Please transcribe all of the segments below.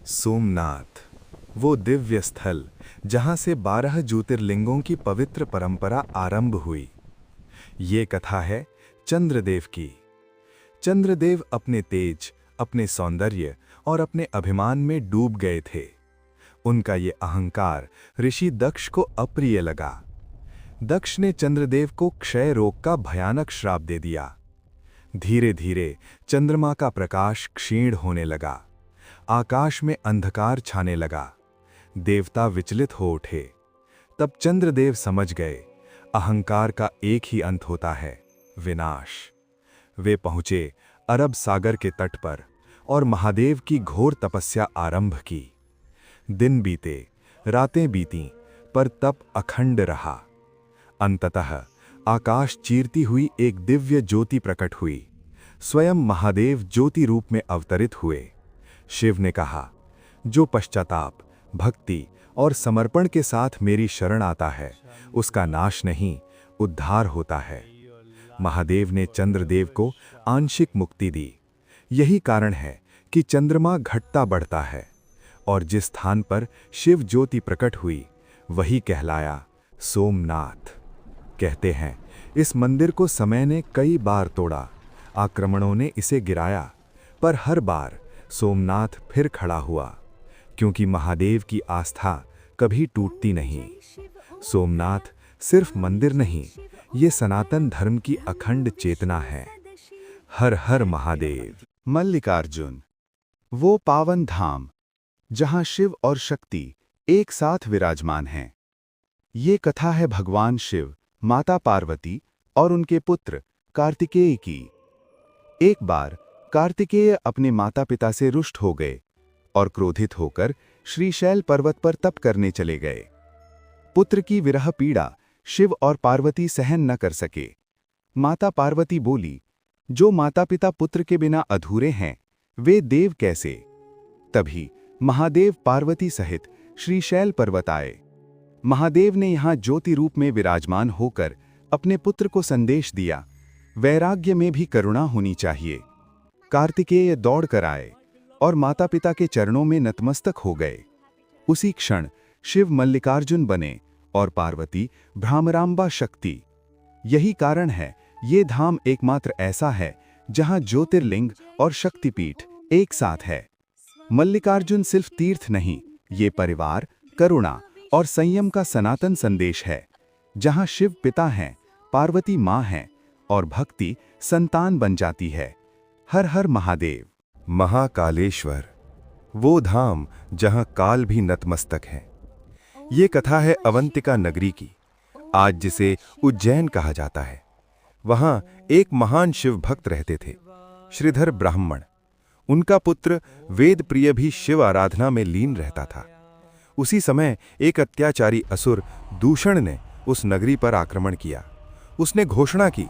सोमनाथ, वो दिव्य स्थल जहां से 12 ज्योतिर्लिंगों की पवित्र परंपरा आरंभ हुई। ये कथा है चंद्रदेव की। चंद्रदेव अपने तेज, अपने सौंदर्य और अपने अभिमान में डूब गए थे। उनका ये अहंकार ऋषि दक्ष को अप्रिय लगा। दक्ष ने चंद्रदेव को क्षय रोग का भयानक श्राप दे दिया। धीरे धीरे चंद्रमा का प्रकाश क्षीण होने लगा। आकाश में अंधकार छाने लगा। देवता विचलित हो उठे। तब चंद्रदेव समझ गए, अहंकार का एक ही अंत होता है, विनाश। वे पहुंचे अरब सागर के तट पर और महादेव की घोर तपस्या आरंभ की। दिन बीते, रातें बीतीं, पर तप अखंड रहा। अंततः आकाश चीरती हुई एक दिव्य ज्योति प्रकट हुई। स्वयं महादेव ज्योति रूप में अवतरित हुए। शिव ने कहा, जो पश्चाताप, भक्ति और समर्पण के साथ मेरी शरण आता है, उसका नाश नहीं, उद्धार होता है। महादेव ने चंद्रदेव को आंशिक मुक्ति दी। यही कारण है कि चंद्रमा घटता बढ़ता है और जिस स्थान पर शिव ज्योति प्रकट हुई, वही कहलाया सोमनाथ। कहते हैं, इस मंदिर को समय ने कई बार तोड़ा, आक्रमणों ने इसे गिराया, पर हर बार सोमनाथ फिर खड़ा हुआ, क्योंकि महादेव की आस्था कभी टूटती नहीं। सोमनाथ सिर्फ मंदिर नहीं, ये सनातन धर्म की अखंड चेतना है। हर हर महादेव। मल्लिकार्जुन, वो पावन धाम जहां शिव और शक्ति एक साथ विराजमान हैं। ये कथा है भगवान शिव, माता पार्वती और उनके पुत्र कार्तिकेय की। एक बार कार्तिकेय अपने माता पिता से रुष्ट हो गए और क्रोधित होकर श्रीशैल पर्वत पर तप करने चले गए। पुत्र की विरह पीड़ा शिव और पार्वती सहन न कर सके। माता पार्वती बोली, जो माता पिता पुत्र के बिना अधूरे हैं, वे देव कैसे? तभी महादेव पार्वती सहित श्रीशैल पर्वत आए। महादेव ने यहां ज्योति रूप में विराजमान होकर अपने पुत्र को संदेश दिया, वैराग्य में भी करुणा होनी चाहिए। कार्तिकेय दौड़ कर आए और माता पिता के चरणों में नतमस्तक हो गए। उसी क्षण शिव मल्लिकार्जुन बने और पार्वती भ्रामरांबा शक्ति। यही कारण है ये धाम एकमात्र ऐसा है जहां ज्योतिर्लिंग और शक्तिपीठ एक साथ है। मल्लिकार्जुन सिर्फ तीर्थ नहीं, ये परिवार, करुणा और संयम का सनातन संदेश है। जहां शिव पिता हैं, पार्वती मां हैं और भक्ति संतान बन जाती है। हर हर महादेव। महाकालेश्वर, वो धाम जहां काल भी नतमस्तक है। ये कथा है अवंतिका नगरी की, आज जिसे उज्जैन कहा जाता है। वहां एक महान शिव भक्त रहते थे, श्रीधर ब्राह्मण। उनका पुत्र वेद प्रिय भी शिव आराधना में लीन रहता था। उसी समय एक अत्याचारी असुर दूषण ने उस नगरी पर आक्रमण किया। उसने घोषणा की,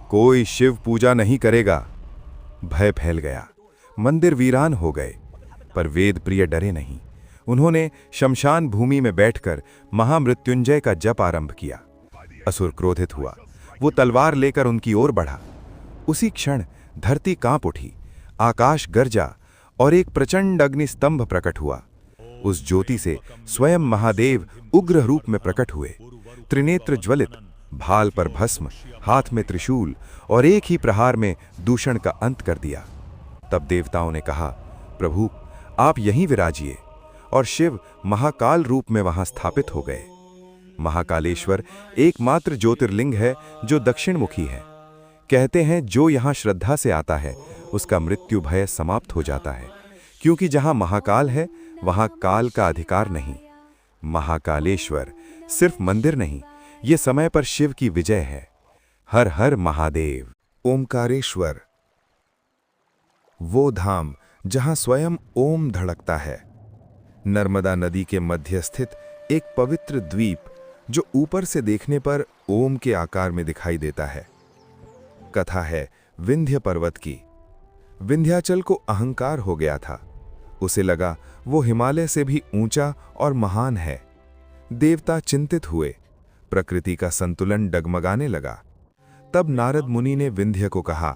कोई शिव पूजा नहीं करेगा। भय फैल गया, मंदिर वीरान हो गए, पर वेद प्रिय डरे नहीं। उन्होंने शमशान भूमि में बैठकर महामृत्युंजय का जप आरंभ किया। असुर क्रोधित हुआ, वो तलवार लेकर उनकी ओर बढ़ा। उसी क्षण धरती कांप उठी, आकाश गरजा और एक प्रचंड अग्निस्तंभ प्रकट हुआ। उस ज्योति से स्वयं महादेव उग्र रूप में प्रकट हुए, त्रिनेत्र ज्वलित, भाल पर भस्म, हाथ में त्रिशूल, और एक ही प्रहार में दूषण का अंत कर दिया। तब देवताओं ने कहा, प्रभु आप यहीं विराजिए, और शिव महाकाल रूप में वहां स्थापित हो गए। महाकालेश्वर एकमात्र ज्योतिर्लिंग है जो दक्षिणमुखी है। कहते हैं जो यहां श्रद्धा से आता है उसका मृत्यु भय समाप्त हो जाता है, क्योंकि जहां महाकाल है वहां काल का अधिकार नहीं। महाकालेश्वर सिर्फ मंदिर नहीं, ये समय पर शिव की विजय है। हर हर महादेव। ओमकारेश्वर, वो धाम जहां स्वयं ओम धड़कता है। नर्मदा नदी के मध्य स्थित एक पवित्र द्वीप जो ऊपर से देखने पर ओम के आकार में दिखाई देता है। कथा है विंध्य पर्वत की। विंध्याचल को अहंकार हो गया था। उसे लगा वो हिमालय से भी ऊंचा और महान है। देवता चिंतित हुए, प्रकृति का संतुलन डगमगाने लगा। तब नारद मुनि ने विंध्य को कहा,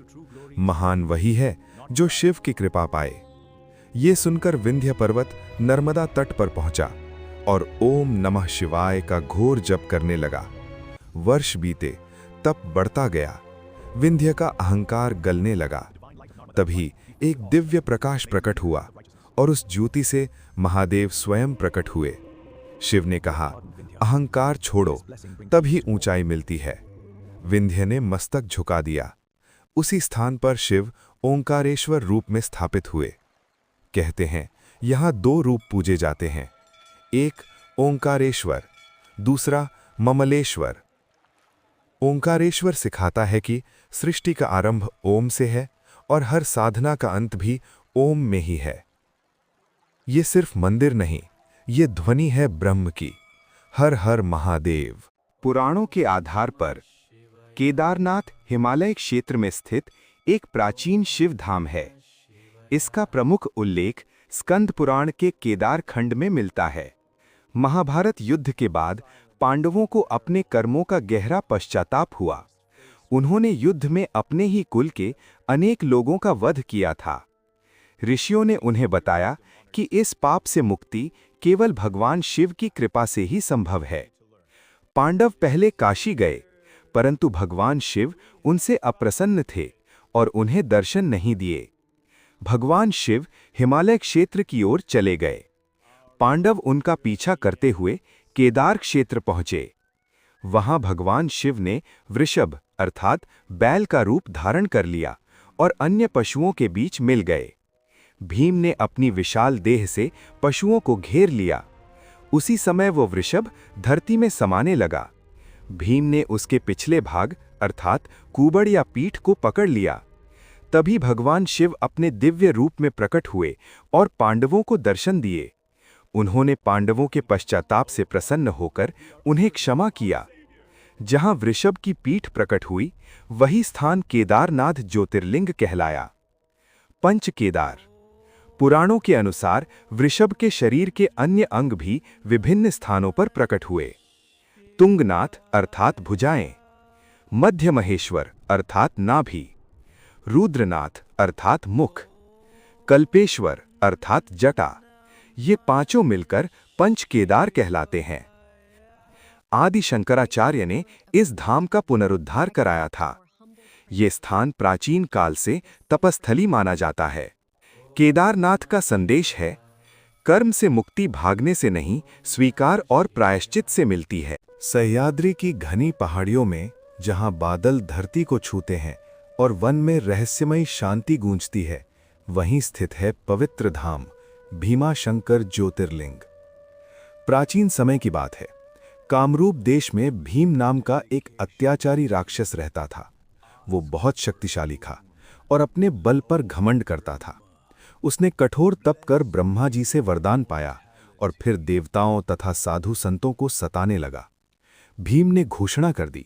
महान वही है जो शिव की कृपा पाए। ये सुनकर विंध्य पर्वत नर्मदा तट पर पहुंचा और ओम नमः शिवाय का घोर जप करने लगा। वर्ष बीते, तप बढ़ता गया, विंध्य का अहंकार गलने लगा। तभी एक दिव्य प्रकाश प्रकट हुआ और उस ज्योति से महादेव स्वयं प्रकट हुए। शिव ने कहा, अहंकार छोड़ो, तभी ऊंचाई मिलती है। विंध्य ने मस्तक झुका दिया। उसी स्थान पर शिव ओंकारेश्वर रूप में स्थापित हुए। कहते हैं यहाँ दो रूप पूजे जाते हैं, एक ओंकारेश्वर, दूसरा ममलेश्वर। ओंकारेश्वर सिखाता है कि सृष्टि का आरंभ ओम से है और हर साधना का अंत भी ओम में ही है। ये सिर्फ मंदिर नहीं, ये ध्वनि है ब्रह्म की। हर हर महादेव। पुराणों के आधार पर केदारनाथ हिमालय क्षेत्र में स्थित एक प्राचीन शिव धाम है। इसका प्रमुख उल्लेख स्कंद पुराण के केदार खंड में मिलता है। महाभारत युद्ध के बाद पांडवों को अपने कर्मों का गहरा पश्चाताप हुआ। उन्होंने युद्ध में अपने ही कुल के अनेक लोगों का वध किया था। ऋषियों ने उन्हें बताया कि इस पाप से मुक्ति केवल भगवान शिव की कृपा से ही संभव है। पांडव पहले काशी गए, परंतु भगवान शिव उनसे अप्रसन्न थे और उन्हें दर्शन नहीं दिए। भगवान शिव हिमालय क्षेत्र की ओर चले गए। पांडव उनका पीछा करते हुए केदार क्षेत्र पहुंचे। वहां भगवान शिव ने वृषभ अर्थात बैल का रूप धारण कर लिया और अन्य पशुओं के बीच मिल गए। भीम ने अपनी विशाल देह से पशुओं को घेर लिया। उसी समय वो वृषभ धरती में समाने लगा। भीम ने उसके पिछले भाग अर्थात कूबड़ या पीठ को पकड़ लिया। तभी भगवान शिव अपने दिव्य रूप में प्रकट हुए और पांडवों को दर्शन दिए। उन्होंने पांडवों के पश्चाताप से प्रसन्न होकर उन्हें क्षमा किया। जहां वृषभ की पीठ प्रकट हुई, वही स्थान केदारनाथ ज्योतिर्लिंग कहलाया। पंच केदार। पुराणों के अनुसार वृषभ के शरीर के अन्य अंग भी विभिन्न स्थानों पर प्रकट हुए। तुंगनाथ अर्थात भुजाएं, मध्य महेश्वर अर्थात नाभि, रुद्रनाथ अर्थात मुख, कल्पेश्वर अर्थात जटा। ये पांचों मिलकर पंच केदार कहलाते हैं। आदि शंकराचार्य ने इस धाम का पुनरुद्धार कराया था। ये स्थान प्राचीन काल से तपस्थली माना जाता है। केदारनाथ का संदेश है, कर्म से मुक्ति भागने से नहीं, स्वीकार और प्रायश्चित से मिलती है। सह्याद्री की घनी पहाड़ियों में, जहां बादल धरती को छूते हैं और वन में रहस्यमयी शांति गूंजती है, वहीं स्थित है पवित्र धाम भीमाशंकर ज्योतिर्लिंग। प्राचीन समय की बात है। कामरूप देश में भीम नाम का एक अत्याचारी राक्षस रहता था। वो बहुत शक्तिशाली था और अपने बल पर घमंड करता था। उसने कठोर तप कर ब्रह्मा जी से वरदान पाया और फिर देवताओं तथा साधु संतों को सताने लगा। भीम ने घोषणा कर दी,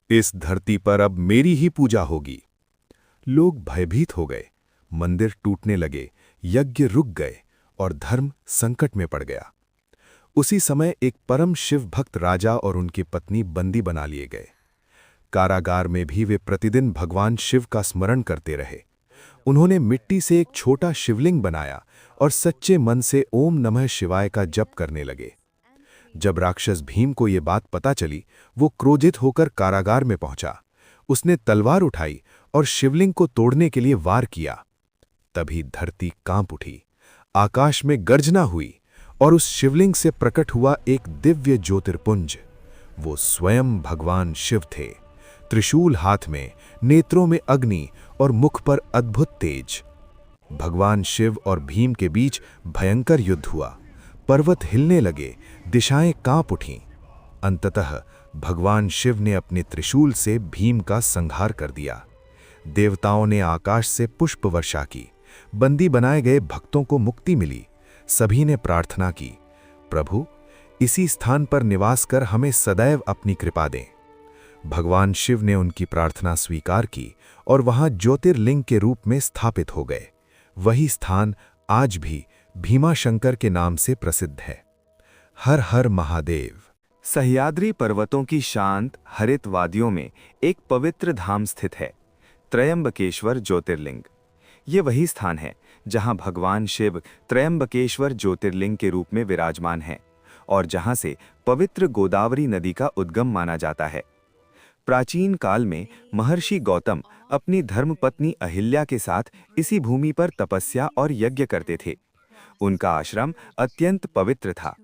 इस धरती पर अब मेरी ही पूजा होगी। लोग भयभीत हो गए, मंदिर टूटने लगे, यज्ञ रुक गए और धर्म संकट में पड़ गया। उसी समय एक परम शिव भक्त राजा और उनकी पत्नी बंदी बना लिए गए। कारागार में भी वे प्रतिदिन भगवान शिव का स्मरण करते रहे। उन्होंने मिट्टी से एक छोटा शिवलिंग बनाया और सच्चे मन से ओम नमः शिवाय का जप करने लगे। जब राक्षस भीम को ये बात पता चली, वो क्रोधित होकर कारागार में पहुंचा। उसने तलवार उठाई और शिवलिंग को तोड़ने के लिए वार किया। तभी धरती कांप उठी, आकाश में गर्जना हुई और उस शिवलिंग से प्रकट हुआ एक दिव्य ज्योतिर्पुंज। वो स्वयं भगवान शिव थे, त्रिशूल हाथ में, नेत्रों में अग्नि और मुख पर अद्भुत तेज। भगवान शिव और भीम के बीच भयंकर युद्ध हुआ। पर्वत हिलने लगे, दिशाएं कांप उठीं। अंततः भगवान शिव ने अपने त्रिशूल से भीम का संहार कर दिया। देवताओं ने आकाश से पुष्प वर्षा की। बंदी बनाए गए भक्तों को मुक्ति मिली। सभी ने प्रार्थना की, प्रभु, इसी स्थान पर निवास कर हमें सदैव अपनी कृपा दें। भगवान शिव ने उनकी प्रार्थना स्वीकार की और वहां ज्योतिर्लिंग के रूप में स्थापित हो गए। वही स्थान आज भी भीमाशंकर के नाम से प्रसिद्ध है। हर हर महादेव। सह्याद्री पर्वतों की शांत हरित वादियों में एक पवित्र धाम स्थित है, त्रयंबकेश्वर ज्योतिर्लिंग। ये वही स्थान है जहां भगवान शिव त्रयंबकेश्वर ज्योतिर्लिंग के रूप में विराजमान हैं और जहां से पवित्र गोदावरी नदी का उद्गम माना जाता है। प्राचीन काल में महर्षि गौतम अपनी धर्मपत्नी अहिल्या के साथ इसी भूमि पर तपस्या और यज्ञ करते थे। उनका आश्रम अत्यंत पवित्र था।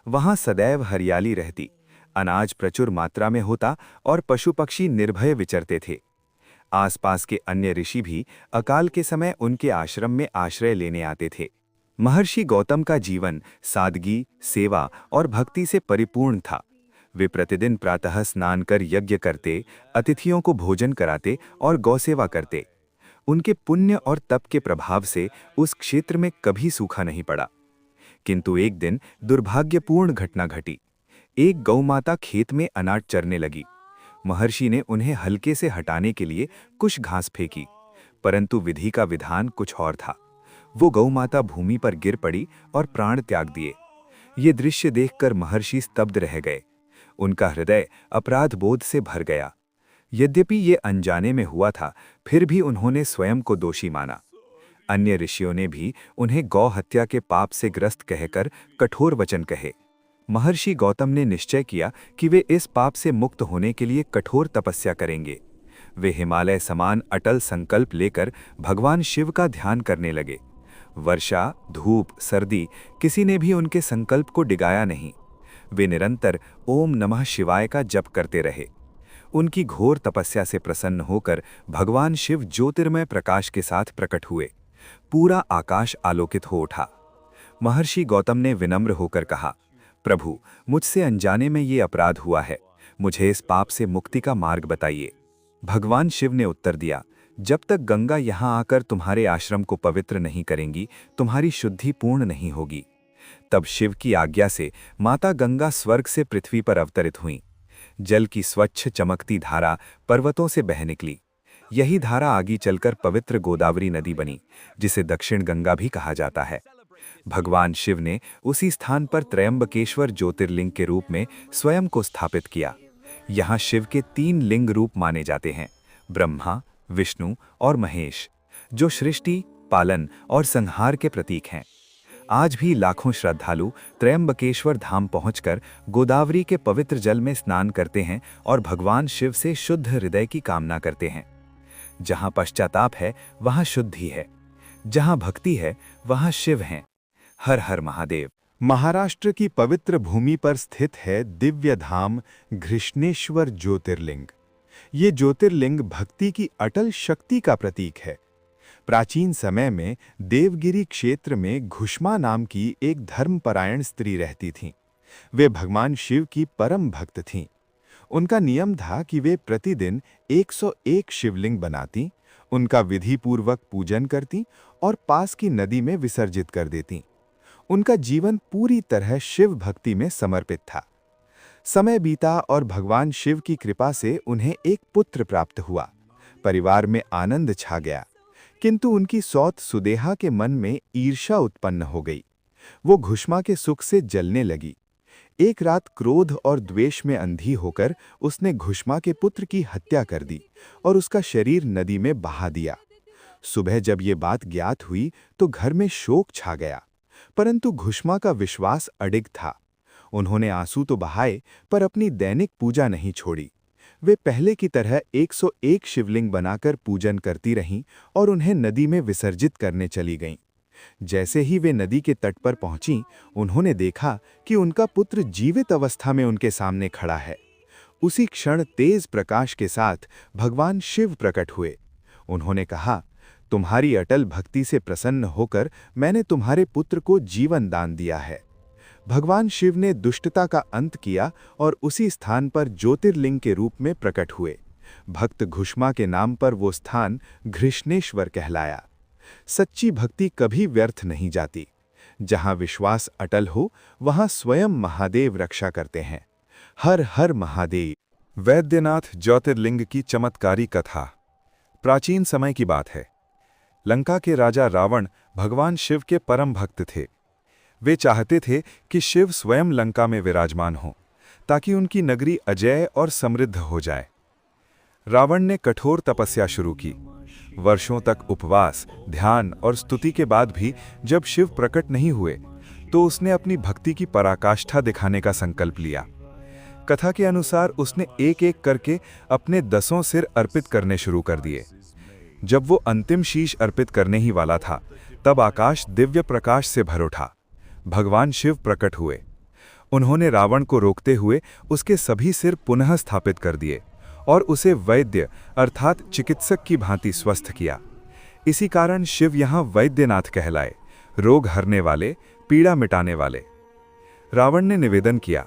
वहां सदैव हरियाली रहती, अनाज प्रचुर मात्रा में होता और पशु पक्षी निर्भय विचरते थे। आसपास के अन्य ऋषि भी अकाल के समय उनके आश्रम में आश्रय लेने आते थे। महर्षि गौतम का जीवन सादगी, सेवा और भक्ति से परिपूर्ण था। वे प्रतिदिन प्रातः स्नान कर यज्ञ करते, अतिथियों को भोजन कराते और गौसेवा करते। उनके पुण्य और तप के प्रभाव से उस क्षेत्र में कभी सूखा नहीं पड़ा। किंतु एक दिन दुर्भाग्यपूर्ण घटना घटी। एक गौमाता खेत में अनाज चरने लगी। महर्षि ने उन्हें हल्के से हटाने के लिए कुछ घास फेंकी, परंतु विधि का विधान कुछ और था। वो गौमाता भूमि पर गिर पड़ी और प्राण त्याग दिए। ये दृश्य देखकर महर्षि स्तब्ध रह गए। उनका हृदय अपराध बोध से भर गया। यद्यपि ये अनजाने में हुआ था, फिर भी उन्होंने स्वयं को दोषी माना। अन्य ऋषियों ने भी उन्हें गौ हत्या के पाप से ग्रस्त कहकर कठोर वचन कहे। महर्षि गौतम ने निश्चय किया कि वे इस पाप से मुक्त होने के लिए कठोर तपस्या करेंगे। वे हिमालय समान अटल संकल्प लेकर भगवान शिव का ध्यान करने लगे। वर्षा, धूप, सर्दी, किसी ने भी उनके संकल्प को डिगाया नहीं। वे निरंतर ओम नमः शिवाय का जप करते रहे। उनकी घोर तपस्या से प्रसन्न होकर भगवान शिव ज्योतिर्मय प्रकाश के साथ प्रकट हुए। पूरा आकाश आलोकित हो उठा। महर्षि गौतम ने विनम्र होकर कहा, प्रभु, मुझसे अनजाने में ये अपराध हुआ है। मुझे इस पाप से मुक्ति का मार्ग बताइए। भगवान शिव ने उत्तर दिया, जब तक गंगा यहाँ आकर तुम्हारे आश्रम को पवित्र नहीं करेंगी, तुम्हारी शुद्धि पूर्ण नहीं होगी। तब शिव की आज्ञा से माता गंगा स्वर्ग से पृथ्वी पर अवतरित हुईं। जल की स्वच्छ चमकती धारा पर्वतों से बह निकली। यही धारा आगे चलकर पवित्र गोदावरी नदी बनी, जिसे दक्षिण गंगा भी कहा जाता है। भगवान शिव ने उसी स्थान पर त्रयंबकेश्वर ज्योतिर्लिंग के रूप में स्वयं को स्थापित किया। यहाँ शिव के 3 लिंग रूप माने जाते हैं, ब्रह्मा, विष्णु और महेश, जो सृष्टि, पालन और संहार के प्रतीक हैं। आज भी लाखों श्रद्धालु त्रयंबकेश्वर धाम पहुंचकर गोदावरी के पवित्र जल में स्नान करते हैं और भगवान शिव से शुद्ध हृदय की कामना करते हैं। जहां पश्चाताप है, वहां शुद्धि है। जहां भक्ति है, वहां शिव हैं। हर हर महादेव। महाराष्ट्र की पवित्र भूमि पर स्थित है दिव्य धाम घृष्णेश्वर ज्योतिर्लिंग। ये ज्योतिर्लिंग भक्ति की अटल शक्ति का प्रतीक है। प्राचीन समय में देवगिरी क्षेत्र में घुष्मा नाम की एक धर्मपरायण स्त्री रहती थीं। वे भगवान शिव की परम भक्त थीं। उनका नियम था कि वे प्रतिदिन 101 शिवलिंग बनाती, उनका विधिपूर्वक पूजन करती और पास की नदी में विसर्जित कर देती। उनका जीवन पूरी तरह शिव भक्ति में समर्पित था। समय बीता और भगवान शिव की कृपा से उन्हें एक पुत्र प्राप्त हुआ। परिवार में आनंद छा गया, किंतु उनकी सौत सुदेहा के मन में ईर्ष्या उत्पन्न हो गई। वो घुष्मा के सुख से जलने लगी। एक रात क्रोध और द्वेष में अंधी होकर उसने घुष्मा के पुत्र की हत्या कर दी और उसका शरीर नदी में बहा दिया। सुबह जब ये बात ज्ञात हुई तो घर में शोक छा गया, परंतु घुष्मा का विश्वास अडिग था। उन्होंने आंसू तो बहाए, पर अपनी दैनिक पूजा नहीं छोड़ी। वे पहले की तरह 101 शिवलिंग बनाकर पूजन करती रहीं और उन्हें नदी में विसर्जित करने चली गईं। जैसे ही वे नदी के तट पर पहुंचीं, उन्होंने देखा कि उनका पुत्र जीवित अवस्था में उनके सामने खड़ा है। उसी क्षण तेज प्रकाश के साथ भगवान शिव प्रकट हुए। उन्होंने कहा, तुम्हारी अटल भक्ति से प्रसन्न होकर मैंने तुम्हारे पुत्र को जीवन दान दिया है। भगवान शिव ने दुष्टता का अंत किया और उसी स्थान पर ज्योतिर्लिंग के रूप में प्रकट हुए। भक्त घुष्मा के नाम पर वो स्थान घृष्णेश्वर कहलाया। सच्ची भक्ति कभी व्यर्थ नहीं जाती। जहां विश्वास अटल हो, वहां स्वयं महादेव रक्षा करते हैं। हर हर महादेव। वैद्यनाथ ज्योतिर्लिंग की चमत्कारी कथा। प्राचीन समय की बात है। लंका के राजा रावण भगवान शिव के परम भक्त थे। वे चाहते थे कि शिव स्वयं लंका में विराजमान हों, ताकि उनकी नगरी अजेय और समृद्ध हो जाए। रावण ने कठोर तपस्या शुरू की। वर्षों तक उपवास, ध्यान और स्तुति के बाद भी जब शिव प्रकट नहीं हुए, तो उसने अपनी भक्ति की पराकाष्ठा दिखाने का संकल्प लिया। कथा के अनुसार उसने एक एक करके अपने 10 सिर अर्पित करने शुरू कर दिए। जब वो अंतिम शीश अर्पित करने ही वाला था, तब आकाश दिव्य प्रकाश से भर उठा। भगवान शिव प्रकट हुए। उन्होंने रावण को रोकते हुए उसके सभी सिर पुनः स्थापित कर दिए और उसे वैद्य अर्थात चिकित्सक की भांति स्वस्थ किया। इसी कारण शिव यहाँ वैद्यनाथ कहलाए, रोग हरने वाले, पीड़ा मिटाने वाले। रावण ने निवेदन किया,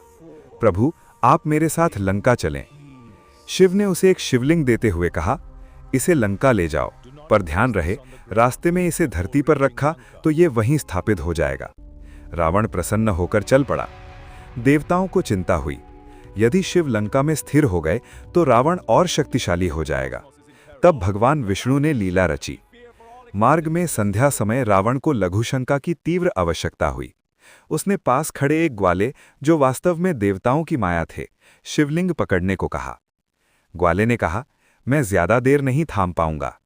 प्रभु आप मेरे साथ लंका चलें। शिव ने उसे एक शिवलिंग देते हुए कहा, इसे लंका ले जाओ, पर ध्यान रहे रास्ते में इसे धरती पर रखा तो ये वहीं स्थापित हो जाएगा। रावण प्रसन्न होकर चल पड़ा। देवताओं को चिंता हुई, यदि शिव लंका में स्थिर हो गए तो रावण और शक्तिशाली हो जाएगा। तब भगवान विष्णु ने लीला रची। मार्ग में संध्या समय रावण को लघुशंका की तीव्र आवश्यकता हुई। उसने पास खड़े एक ग्वाले, जो वास्तव में देवताओं की माया थे, शिवलिंग पकड़ने को कहा। ग्वाले ने कहा, मैं ज्यादा देर नहीं थाम पाऊंगा।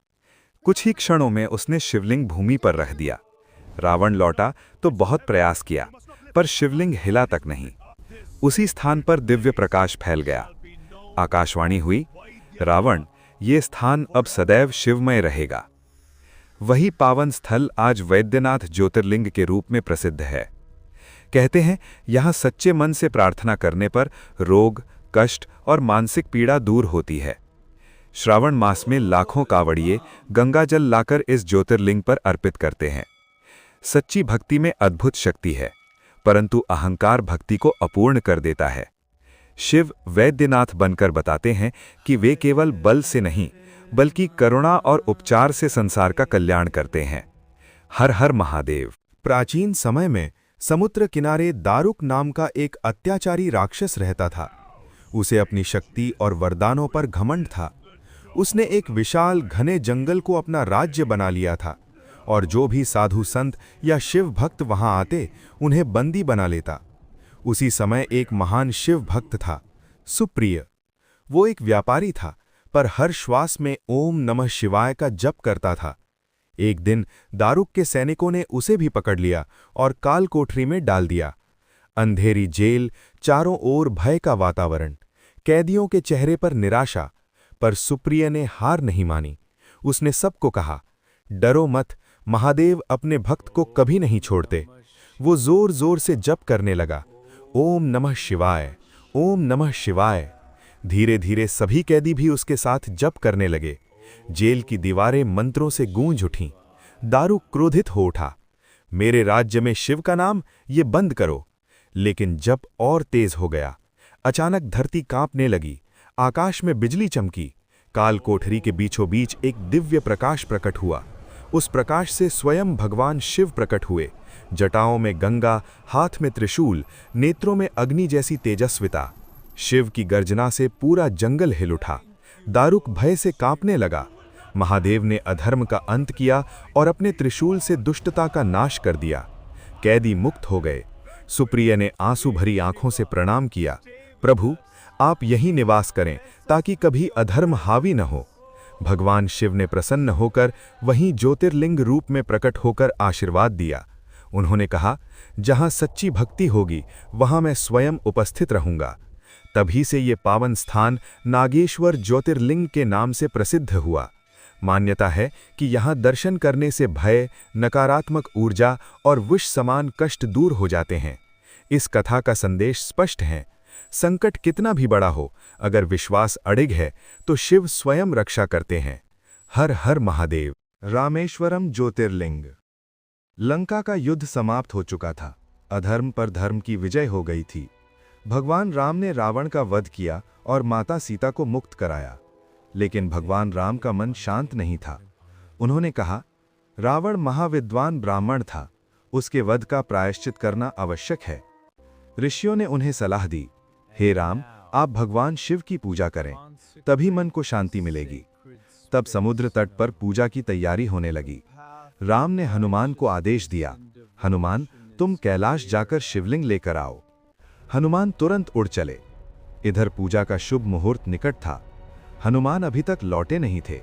कुछ ही क्षणों में उसने शिवलिंग भूमि पर रख दिया। रावण लौटा तो बहुत प्रयास किया, पर शिवलिंग हिला तक नहीं। उसी स्थान पर दिव्य प्रकाश फैल गया। आकाशवाणी हुई, रावण, ये स्थान अब सदैव शिवमय रहेगा। वही पावन स्थल आज वैद्यनाथ ज्योतिर्लिंग के रूप में प्रसिद्ध है। कहते हैं, यहाँ सच्चे मन से प्रार्थना करने पर रोग, कष्ट और मानसिक पीड़ा दूर होती है। श्रावण मास में लाखों कावड़िए गंगाजल लाकर इस ज्योतिर्लिंग पर अर्पित करते हैं। सच्ची भक्ति में अद्भुत शक्ति है, परंतु अहंकार भक्ति को अपूर्ण कर देता है। शिव वैद्यनाथ बनकर बताते हैं कि वे केवल बल से नहीं, बल्कि करुणा और उपचार से संसार का कल्याण करते हैं। हर हर महादेव। प्राचीन समय में समुद्र किनारे दारुक नाम का एक अत्याचारी राक्षस रहता था। उसे अपनी शक्ति और वरदानों पर घमंड था। उसने एक विशाल घने जंगल को अपना राज्य बना लिया था और जो भी साधु संत या शिव भक्त वहां आते, उन्हें बंदी बना लेता। उसी समय एक महान शिव भक्त था, सुप्रिय। वो एक व्यापारी था, पर हर श्वास में ओम नमः शिवाय का जप करता था। एक दिन दारुक के सैनिकों ने उसे भी पकड़ लिया और काल कोठरी में डाल दिया। अंधेरी जेल, चारों ओर भय का वातावरण, कैदियों के चेहरे पर निराशा। पर सुप्रिय ने हार नहीं मानी। उसने सबको कहा, डरो मत, महादेव अपने भक्त को कभी नहीं छोड़ते। वो जोर जोर से जप करने लगा, ओम नमः शिवाय, ओम नमः शिवाय। धीरे धीरे सभी कैदी भी उसके साथ जप करने लगे। जेल की दीवारें मंत्रों से गूंज उठीं। दारुक क्रोधित हो उठा, मेरे राज्य में शिव का नाम, ये बंद करो। लेकिन जप और तेज हो गया। अचानक धरती कांपने लगी, आकाश में बिजली चमकी। काल कोठरी के बीचों बीच एक दिव्य प्रकाश प्रकट हुआ। उस प्रकाश से स्वयं भगवान शिव प्रकट हुए। जटाओं में गंगा, हाथ में त्रिशूल, नेत्रों में अग्नि जैसी तेजस्विता। शिव की गर्जना से पूरा जंगल हिल उठा। दारुक भय से कांपने लगा। महादेव ने अधर्म का अंत किया और अपने त्रिशूल से दुष्टता का नाश कर दिया। कैदी मुक्त हो गए। सुप्रिय ने आंसू भरी आंखों से प्रणाम किया, प्रभु आप यहीं निवास करें ताकि कभी अधर्म हावी न हो। भगवान शिव ने प्रसन्न होकर वहीं ज्योतिर्लिंग रूप में प्रकट होकर आशीर्वाद दिया। उन्होंने कहा, जहां सच्ची भक्ति होगी वहां मैं स्वयं उपस्थित रहूंगा। तभी से ये पावन स्थान नागेश्वर ज्योतिर्लिंग के नाम से प्रसिद्ध हुआ। मान्यता है कि यहाँ दर्शन करने से भय, नकारात्मक ऊर्जा और विष समान कष्ट दूर हो जाते हैं। इस कथा का संदेश स्पष्ट है, संकट कितना भी बड़ा हो, अगर विश्वास अडिग है तो शिव स्वयं रक्षा करते हैं। हर हर महादेव। रामेश्वरम ज्योतिर्लिंग। लंका का युद्ध समाप्त हो चुका था। अधर्म पर धर्म की विजय हो गई थी। भगवान राम ने रावण का वध किया और माता सीता को मुक्त कराया। लेकिन भगवान राम का मन शांत नहीं था। उन्होंने कहा, रावण महाविद्वान ब्राह्मण था, उसके वध का प्रायश्चित करना आवश्यक है। ऋषियों ने उन्हें सलाह दी, हे राम, आप भगवान शिव की पूजा करें, तभी मन को शांति मिलेगी। तब समुद्र तट पर पूजा की तैयारी होने लगी। राम ने हनुमान को आदेश दिया, हनुमान तुम कैलाश जाकर शिवलिंग लेकर आओ। हनुमान तुरंत उड़ चले। इधर पूजा का शुभ मुहूर्त निकट था। हनुमान अभी तक लौटे नहीं थे।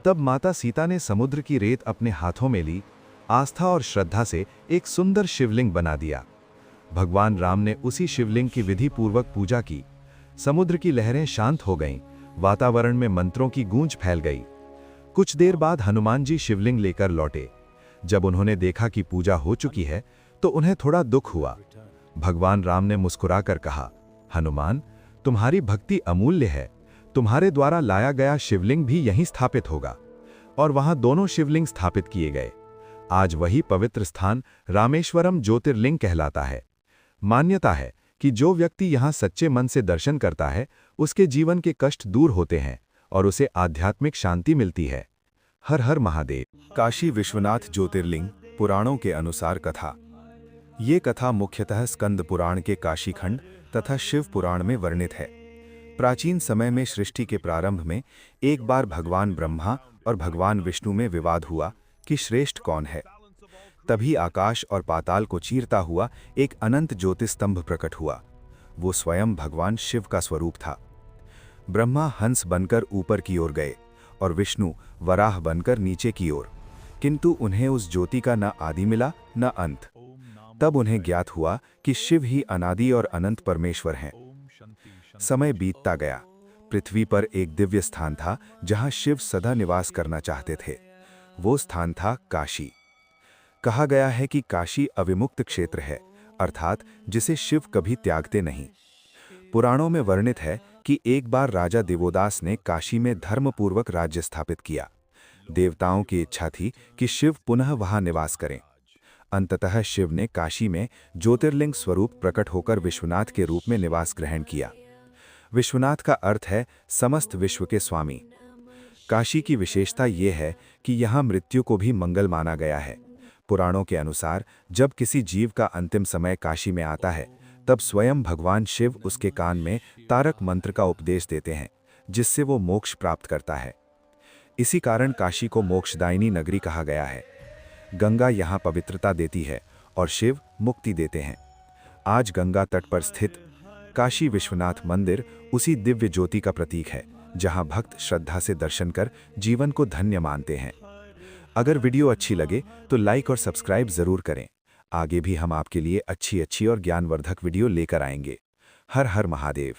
तब माता सीता ने समुद्र की रेत अपने हाथों में ली, आस्था और श्रद्धा से एक सुंदर शिवलिंग बना दिया। भगवान राम ने उसी शिवलिंग की विधि पूर्वक पूजा की। समुद्र की लहरें शांत हो गईं, वातावरण में मंत्रों की गूंज फैल गई। कुछ देर बाद हनुमान जी शिवलिंग लेकर लौटे। जब उन्होंने देखा कि पूजा हो चुकी है तो उन्हें थोड़ा दुख हुआ। भगवान राम ने मुस्कुराकर कहा, हनुमान, तुम्हारी भक्ति अमूल्य है। तुम्हारे द्वारा लाया गया शिवलिंग भी यहीं स्थापित होगा। और वहां दोनों शिवलिंग स्थापित किए गए। आज वही पवित्र स्थान रामेश्वरम ज्योतिर्लिंग कहलाता है। मान्यता है कि जो व्यक्ति यहां सच्चे मन से दर्शन करता है, उसके जीवन के कष्ट दूर होते हैं और उसे आध्यात्मिक शांति मिलती है। हर हर महादेव। काशी विश्वनाथ ज्योतिर्लिंग पुराणों के अनुसार कथा। ये कथा मुख्यतः स्कंद पुराण के काशी खंड तथा शिव पुराण में वर्णित है। प्राचीन समय में सृष्टि के प्रारंभ में एक बार भगवान ब्रह्मा और भगवान विष्णु में विवाद हुआ कि श्रेष्ठ कौन है। तभी आकाश और पाताल को चीरता हुआ एक अनंत ज्योतिस्तंभ प्रकट हुआ। वो स्वयं भगवान शिव का स्वरूप था। ब्रह्मा हंस बनकर ऊपर की ओर गए और विष्णु वराह बनकर नीचे की ओर, किंतु उन्हें उस ज्योति का न आदि मिला न अंत। तब उन्हें ज्ञात हुआ कि शिव ही अनादि और अनंत परमेश्वर हैं। समय बीतता गया। पृथ्वी पर एक दिव्य स्थान था जहां शिव सदा निवास करना चाहते थे। वो स्थान था काशी। कहा गया है कि काशी अविमुक्त क्षेत्र है, अर्थात जिसे शिव कभी त्यागते नहीं। पुराणों में वर्णित है कि एक बार राजा देवोदास ने काशी में धर्मपूर्वक राज्य स्थापित किया। देवताओं की इच्छा थी कि शिव पुनः वहां निवास करें। अंततः शिव ने काशी में ज्योतिर्लिंग स्वरूप प्रकट होकर विश्वनाथ के रूप में निवास ग्रहण किया। विश्वनाथ का अर्थ है समस्त विश्व के स्वामी। काशी की विशेषता ये है कि यहाँ मृत्यु को भी मंगल माना गया है। पुराणों के अनुसार जब किसी जीव का अंतिम समय काशी में आता है, तब स्वयं भगवान शिव उसके कान में तारक मंत्र का उपदेश देते हैं, जिससे वो मोक्ष प्राप्त करता है। इसी कारण काशी को मोक्षदायिनी नगरी कहा गया है। गंगा यहाँ पवित्रता देती है और शिव मुक्ति देते हैं। आज गंगा तट पर स्थित काशी विश्वनाथ मंदिर उसी दिव्य ज्योति का प्रतीक है, जहां भक्त श्रद्धा से दर्शन कर जीवन को धन्य मानते हैं। अगर वीडियो अच्छी लगे तो लाइक और सब्सक्राइब जरूर करें। आगे भी हम आपके लिए अच्छी और ज्ञानवर्धक वीडियो लेकर आएंगे। हर हर महादेव।